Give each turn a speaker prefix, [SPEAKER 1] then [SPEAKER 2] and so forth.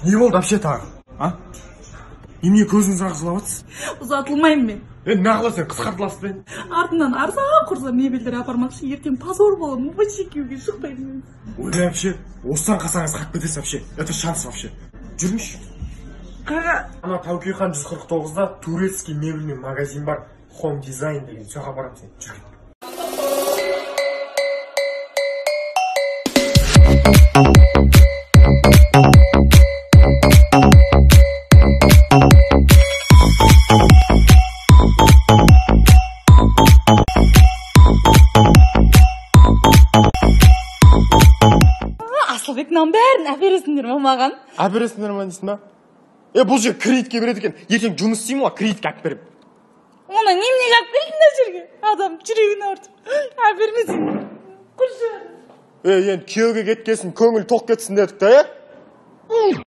[SPEAKER 1] Не болды вообще тағы? А? Немене көзіңіз ағызылап жатсыз?
[SPEAKER 2] Ұзатылмаймын мен.
[SPEAKER 1] Нағыла сен қысқартыласыз бен?
[SPEAKER 2] Артынан арзан-құрзан мебельдер апармақшы, ертең позор боламын, вообще күйеуге шықпаймын.
[SPEAKER 1] Ойла вообще, осыдан қалсаңыз қалып кетесіз вообще. Это шанс вообще. Жүріңізші.
[SPEAKER 2] Қаға.
[SPEAKER 1] Ана Таукихан 149-да турецкий мебельный магазин бар. Home Design деген, соға барам сен. Жүр.
[SPEAKER 2] Асылбектің бәрін әпересіңдер ма маған?
[SPEAKER 1] Әпересіңдер ма дейсің ба? Бұл жер кредитке береді екен. Ертең жұмыс істеймін ғой, кредитке әп берем.
[SPEAKER 2] Оны неменеге алып келдіңдер жерге? Адам жүрегін ауыртып. Әпермесін. Құршы.
[SPEAKER 1] Енді күйеуге кеткесін, көңіл тоқ кетсін дедік та,